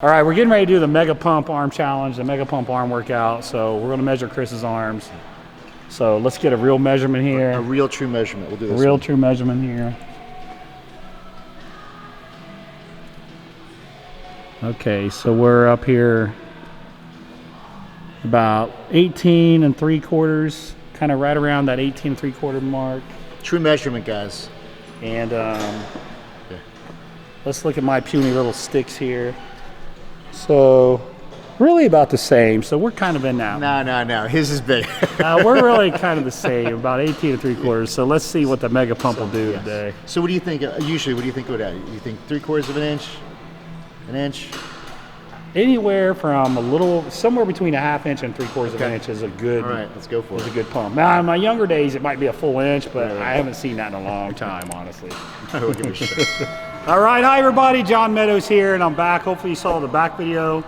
All right, we're getting ready to do the Mega Pump Arm Challenge, the Mega Pump Arm Workout. So we're going to measure Chris's arms. So let's get a real measurement here. A real true measurement. We'll do this. A real true measurement here. Okay, so we're up here about 18 3/4, kind of right around that 18 3/4 mark. True measurement, guys. And let's look at my puny little sticks here. So really about the same. So we're kind of in that. No. His is big. We're really kind of the same, about 18 3/4. So let's see what the Mega Pump will do today. So what do you think? Usually, what do you think would happen? You think 3/4 of an inch, an inch? Anywhere from a little, somewhere between a ½ inch and 3/4 of an inch is a good. All right, let's go for it. Is a good pump. Now, in my younger days, it might be a full inch, but I haven't seen that in a long time, honestly. All right, hi everybody, John Meadows here, and I'm back. Hopefully you saw the back video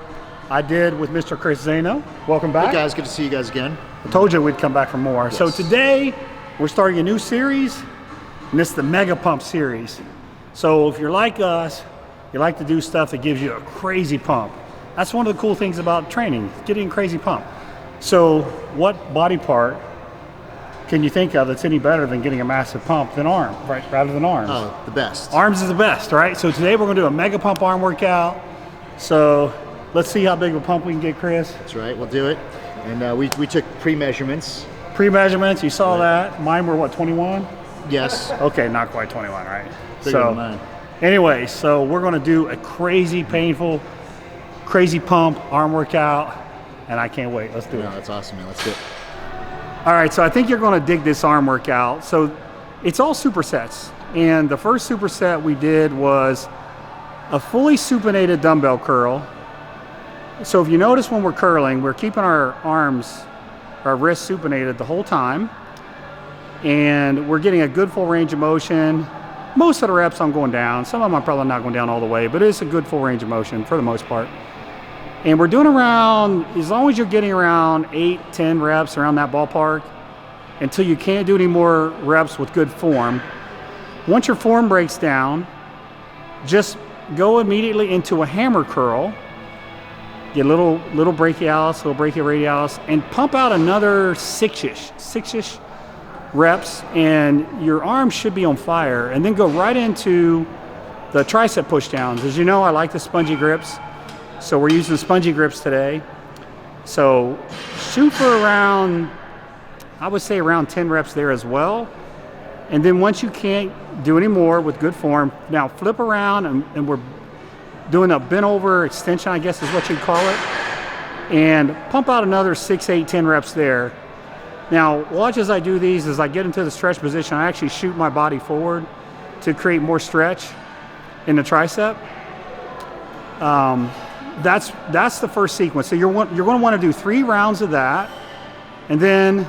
I did with Mr. Chris Zaino. Welcome back. Hey guys, good to see you guys again. I told you we'd come back for more. Yes. So today, we're starting a new series, and this is the Mega Pump series. So if you're like us, you like to do stuff that gives you a crazy pump. That's one of the cool things about training, getting a crazy pump. So what body part can you think of that's any better than getting a massive pump than arm, right? Rather than arms? Oh, the best. Arms is the best, right? So today we're gonna do a Mega Pump arm workout. So let's see how big of a pump we can get, Chris. That's right, we'll do it. And we took pre-measurements. Pre-measurements, you saw that. Mine were what, 21? Yes. Okay, not quite 21, right? Bigger than mine. Anyway, so we're gonna do a crazy, painful, crazy pump arm workout, and I can't wait. Let's do it. That's awesome, man. Let's do it. All right, so I think you're going to dig this arm workout. So it's all supersets, and the first superset we did was a fully supinated dumbbell curl. So if you notice when we're curling, we're keeping our arms, our wrists supinated the whole time, and we're getting a good full range of motion. Most of the reps I'm going down. Some of them I'm probably not going down all the way, but it's a good full range of motion for the most part. And we're doing around, as long as you're getting around 8-10 reps around that ballpark, until you can't do any more reps with good form. Once your form breaks down, just go immediately into a hammer curl, get a little brachialis, little brachioradialis, and pump out another six-ish reps, and your arms should be on fire. And then go right into the tricep pushdowns. As you know, I like the spongy grips. So we're using spongy grips today. So shoot for around, I would say around 10 reps there as well. And then once you can't do any more with good form, now flip around and we're doing a bent over extension, I guess is what you'd call it. And pump out another 6, 8, 10 reps there. Now watch as I do these, as I get into the stretch position, I actually shoot my body forward to create more stretch in the tricep. That's the first sequence. So you're going to want to do 3 rounds of that, and then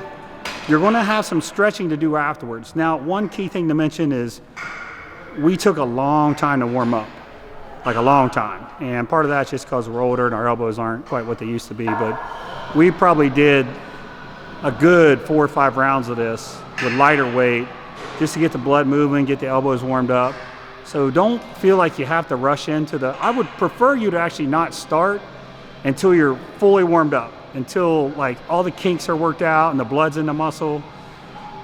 you're going to have some stretching to do afterwards. Now, one key thing to mention is we took a long time to warm up, like a long time. And part of that's just because we're older and our elbows aren't quite what they used to be, but we probably did a good 4 or 5 rounds of this with lighter weight just to get the blood moving, get the elbows warmed up. So don't feel like you have to rush into I would prefer you to actually not start until you're fully warmed up, until like all the kinks are worked out and the blood's in the muscle.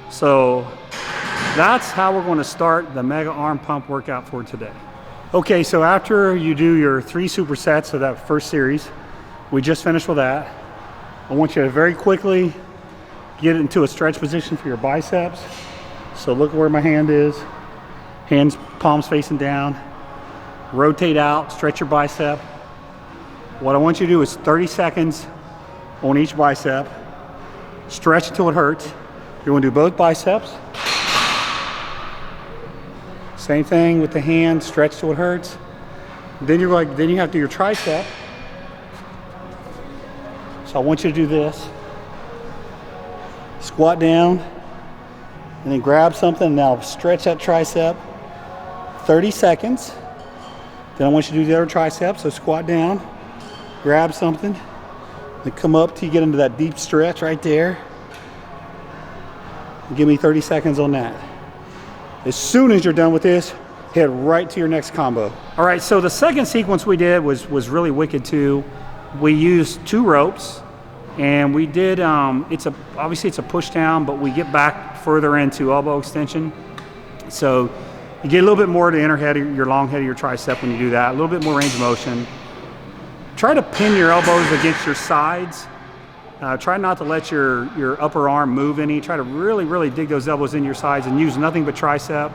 So that's how we're going to start the Mega Arm Pump workout for today. Okay, so after you do your 3 supersets of that first series, we just finished with that. I want you to very quickly get into a stretch position for your biceps. So look where my hand is. Hands, palms facing down. Rotate out, stretch your bicep. What I want you to do is 30 seconds on each bicep. Stretch until it hurts. You're going to do both biceps. Same thing with the hand, stretch till it hurts. Then you have to do your tricep. So I want you to do this. Squat down, and then grab something. Now stretch that tricep. 30 seconds. Then I want you to do the other tricep, so squat down, grab something, then come up till you get into that deep stretch right there. Give me 30 seconds on that. As soon as you're done with this, Head right to your next combo. All right, so the second sequence we did was really wicked too. We used 2 ropes, and we did, obviously it's a push down, but we get back further into elbow extension. So you get a little bit more to the inner head of your long head of your tricep when you do that, a little bit more range of motion. Try to pin your elbows against your sides. Try not to let your upper arm move any. Try to really, really dig those elbows in your sides and use nothing but tricep.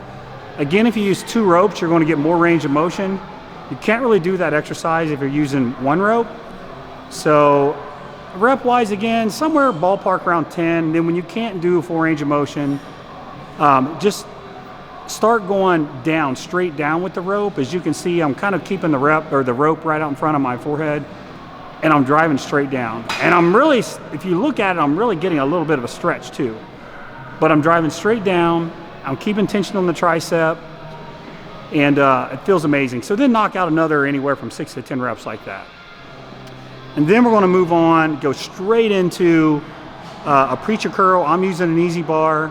Again, if you use 2 ropes, you're going to get more range of motion. You can't really do that exercise if you're using 1 rope. So rep-wise, again, somewhere ballpark around 10. Then when you can't do full range of motion, just start going down, straight down with the rope. As you can see, I'm kind of keeping the rope right out in front of my forehead, and I'm driving straight down. And I'm really, if you look at it, I'm really getting a little bit of a stretch too. But I'm driving straight down, I'm keeping tension on the tricep, and it feels amazing. So then knock out another anywhere from 6 to 10 reps like that. And then we're gonna move on, go straight into a preacher curl. I'm using an easy bar.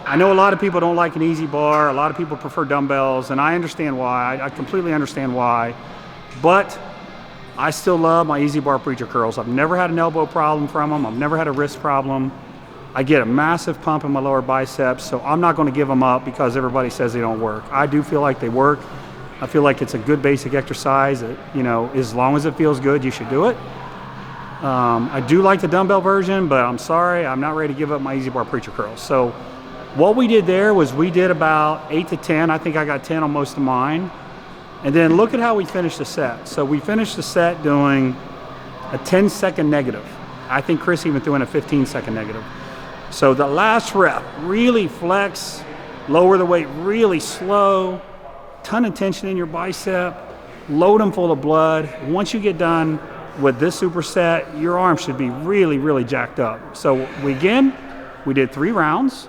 I know a lot of people don't like an easy bar. A lot of people prefer dumbbells, and I understand why. I completely understand why. But I still love my easy bar preacher curls. I've never had an elbow problem from them. I've never had a wrist problem. I get a massive pump in my lower biceps, so I'm not going to give them up because everybody says they don't work. I do feel like they work. I feel like it's a good basic exercise. You know, as long as it feels good, you should do it. I do like the dumbbell version, but I'm sorry, I'm not ready to give up my easy bar preacher curls. So what we did there was we did about 8 to 10. I think I got 10 on most of mine. And then look at how we finished the set. So we finished the set doing a 10-second negative. I think Chris even threw in a 15-second negative. So the last rep, really flex, lower the weight really slow, ton of tension in your bicep, load them full of blood. Once you get done with this superset, your arm should be really, really jacked up. So we did 3 rounds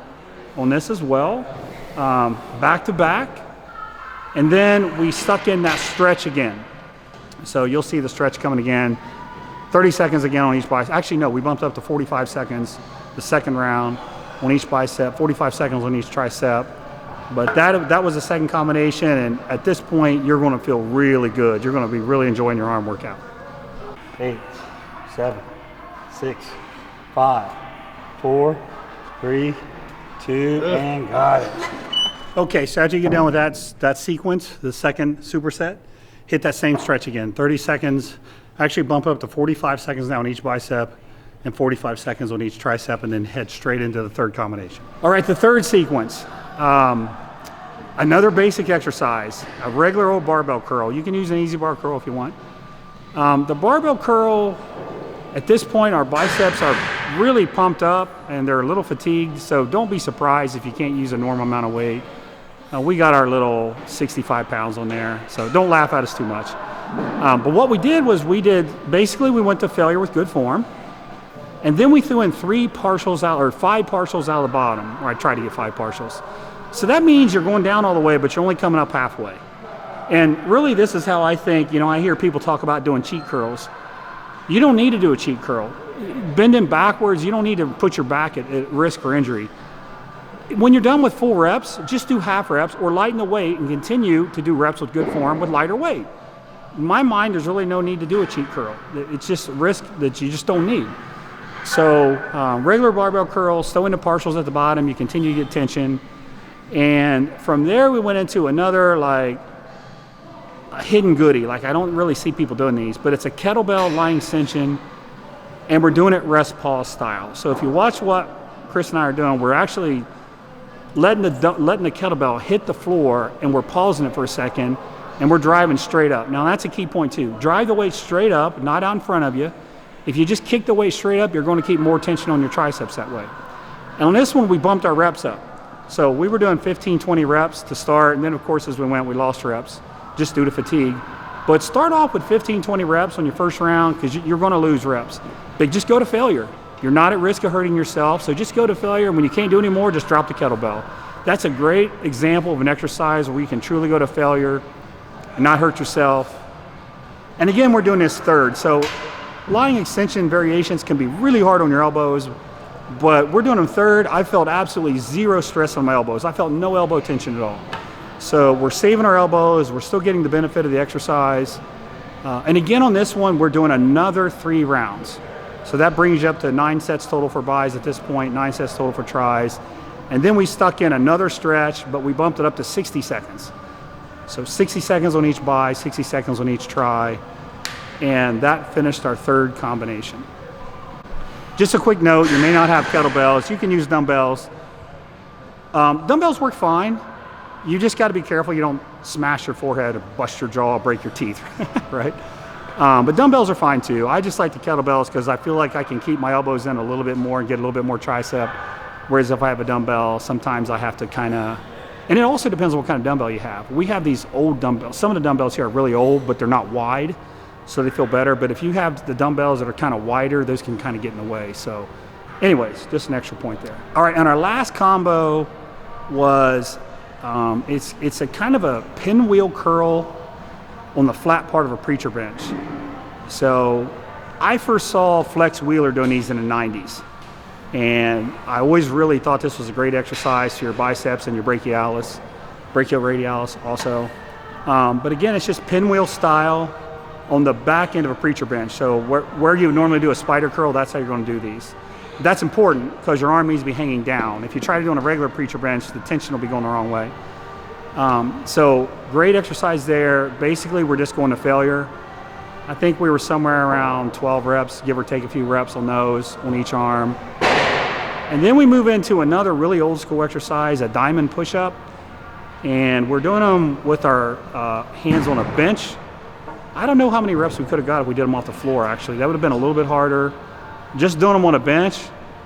on this as well, back to back. And then we stuck in that stretch again. So you'll see the stretch coming again. 30 seconds again on each bicep. Actually, no, we bumped up to 45 seconds the second round on each bicep, 45 seconds on each tricep. But that was the second combination, and at this point, you're going to feel really good. You're going to be really enjoying your arm workout. 8, 7, 6, 5, 4, 3, 2, and got it. Okay, so after you get done with that sequence, the second superset, hit that same stretch again, 30 seconds. Actually bump up to 45 seconds now on each bicep and 45 seconds on each tricep, and then head straight into the third combination. All right, the third sequence, another basic exercise, a regular old barbell curl. You can use an easy bar curl if you want. The barbell curl, at this point, our biceps are really pumped up and they're a little fatigued, so don't be surprised if you can't use a normal amount of weight. We got our little 65 pounds on there, so don't laugh at us too much. But what we did was we went to failure with good form, and then we threw in 5 partials out of the bottom, or I tried to get 5 partials. So that means you're going down all the way, but you're only coming up halfway. And really, this is how I think, I hear people talk about doing cheat curls. You don't need to do a cheat curl. Bending backwards, you don't need to put your back at risk for injury. When you're done with full reps, just do half reps or lighten the weight and continue to do reps with good form with lighter weight. In my mind, there's really no need to do a cheat curl. It's just risk that you just don't need. So regular barbell curls, throw in the partials at the bottom, you continue to get tension. And from there, we went into another a hidden goodie. I don't really see people doing these, but it's a kettlebell lying extension, and we're doing it rest pause style. So if you watch what Chris and I are doing, we're actually letting the kettlebell hit the floor, and we're pausing it for a second, and we're driving straight up. Now that's a key point too. Drive the weight straight up, not out in front of you. If you just kick the weight straight up, you're going to keep more tension on your triceps that way. And on this one, we bumped our reps up. So we were doing 15, 20 reps to start, and then of course as we went, we lost reps just due to fatigue. But start off with 15, 20 reps on your first round, because you're going to lose reps. But just go to failure. You're not at risk of hurting yourself, so just go to failure. And when you can't do any more, just drop the kettlebell. That's a great example of an exercise where you can truly go to failure and not hurt yourself. And again, we're doing this third. So lying extension variations can be really hard on your elbows, but we're doing them third. I felt absolutely zero stress on my elbows. I felt no elbow tension at all. So we're saving our elbows, we're still getting the benefit of the exercise. And again, on this one, we're doing another 3 rounds. So that brings you up to 9 sets total for bis at this point, 9 sets total for tris. And then we stuck in another stretch, but we bumped it up to 60 seconds. So 60 seconds on each bis, 60 seconds on each tri. And that finished our 3rd combination. Just a quick note, you may not have kettlebells. You can use dumbbells. Dumbbells work fine. You just got to be careful you don't smash your forehead or bust your jaw or break your teeth, right? But dumbbells are fine too. I just like the kettlebells because I feel like I can keep my elbows in a little bit more and get a little bit more tricep. Whereas if I have a dumbbell, sometimes I have to kind of, and it also depends on what kind of dumbbell you have. We have these old dumbbells. Some of the dumbbells here are really old, but they're not wide, so they feel better. But if you have the dumbbells that are kind of wider, those can kind of get in the way. So anyways, just an extra point there. All right, and our last combo was, it's a kind of a pinwheel curl on the flat part of a preacher bench. So I first saw Flex Wheeler doing these in the 90s. And I always really thought this was a great exercise for your biceps and your brachialis, brachioradialis also. But again, it's just pinwheel style on the back end of a preacher bench. So where you normally do a spider curl, that's how you're going to do these. That's important because your arm needs to be hanging down. If you try to do on a regular preacher bench, the tension will be going the wrong way. So great exercise there. Basically, we're just going to failure. I think we were somewhere around 12 reps, give or take a few reps on those, on each arm. And then we move into another really old school exercise, a diamond push-up. And we're doing them with our hands on a bench. I don't know how many reps we could have got if we did them off the floor, actually. That would have been a little bit harder. Just doing them on a bench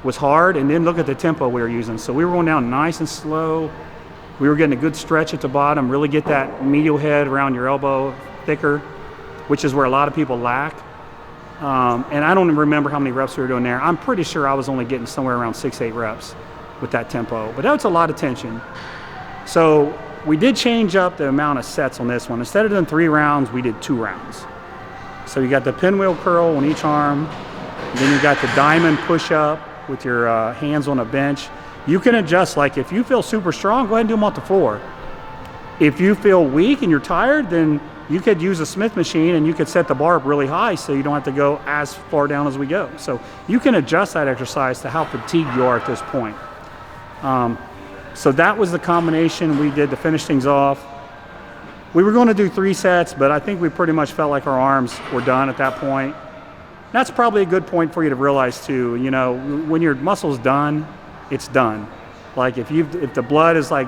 was hard, and then look at the tempo we were using. So we were going down nice and slow. We were getting a good stretch at the bottom, really get that medial head around your elbow thicker, which is where a lot of people lack. And I don't even remember how many reps we were doing there. I'm pretty sure I was only getting somewhere around 6-8 reps with that tempo, but that was a lot of tension. So we did change up the amount of sets on this one. Instead of doing 3 rounds, we did 2 rounds. So you got the pinwheel curl on each arm, then you got the diamond push-up with your hands on a bench. You can adjust, like if you feel super strong, go ahead and do them off the floor. If you feel weak and you're tired, then you could use a Smith machine and you could set the bar up really high so you don't have to go as far down as we go. So you can adjust that exercise to how fatigued you are at this point. So that was the combination we did to finish things off. We were going to do 3 sets, but I think we pretty much felt like our arms were done at that point. That's probably a good point for you to realize too. You know, when your muscle's done, it's done. Like if the blood is like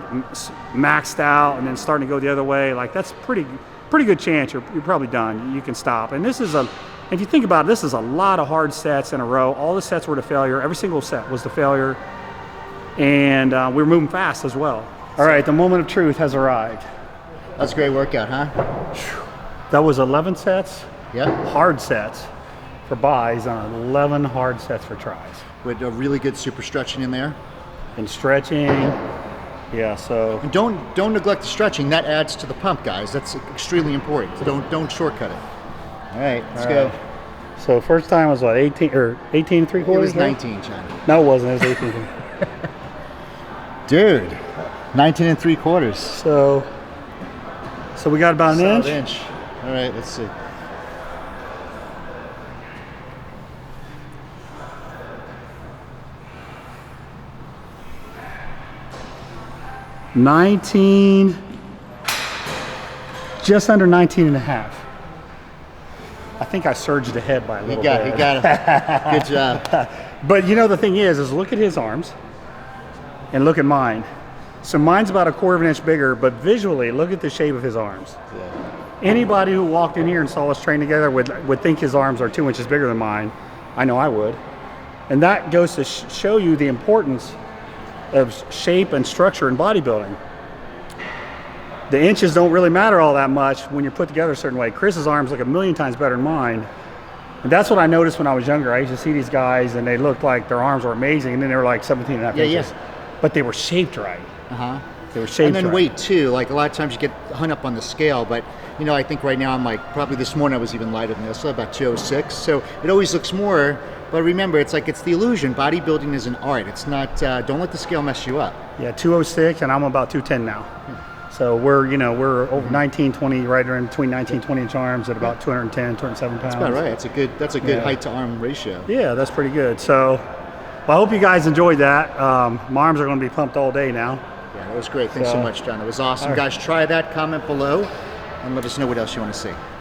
maxed out and then starting to go the other way, like that's pretty good chance you're probably done. You can stop. And this is if you think about it, this is a lot of hard sets in a row. All the sets were to failure. Every single set was to failure. And we were moving fast as well. All right, the moment of truth has arrived. That's a great workout, huh? That was 11 sets. Yeah. Hard sets for bis and 11 hard sets for tris. With a really good super stretching in there. And stretching, yeah, so. And don't neglect the stretching. That adds to the pump, guys. That's extremely important. Don't shortcut it. All right, let's go. So first time was what, 18 or 18 and 3/4? It was 19, China. No, it wasn't. It was 18. Dude, 19 and 3/4. So we got about an inch. All right, let's see. Just under 19 and a half. I think I surged ahead by a little bit. You got it. Good job. But you know, the thing is look at his arms and look at mine. So mine's about 1/4 of an inch bigger, but visually, look at the shape of his arms. Yeah. Anybody who walked in here and saw us train together would think his arms are 2 inches bigger than mine. I know I would. And that goes to show you the importance of shape and structure in bodybuilding. The inches don't really matter all that much when you're put together a certain way. Chris's arms look 1,000,000 times better than mine. And that's what I noticed when I was younger. I used to see these guys and they looked like their arms were amazing, and then they were like 17 and a half inches. But they were shaped right. Uh-huh. They were shaped right. And then weight too. Like a lot of times you get hung up on the scale, but you know, I think right now I'm like, probably this morning I was even lighter than this, so about 206. So it always looks more, but remember, it's the illusion. Bodybuilding is an art. It's not, don't let the scale mess you up. Yeah, 206, and I'm about 210 now. So we're over 19, 20, right around between 19, 20 inch arms at about 210, 207 pounds. That's about right. That's a good height to arm ratio. Yeah, that's pretty good. So, well, I hope you guys enjoyed that. My arms are going to be pumped all day now. Yeah, that was great. Thanks so much, John. It was awesome. Guys, try that, comment below, and let us know what else you want to see.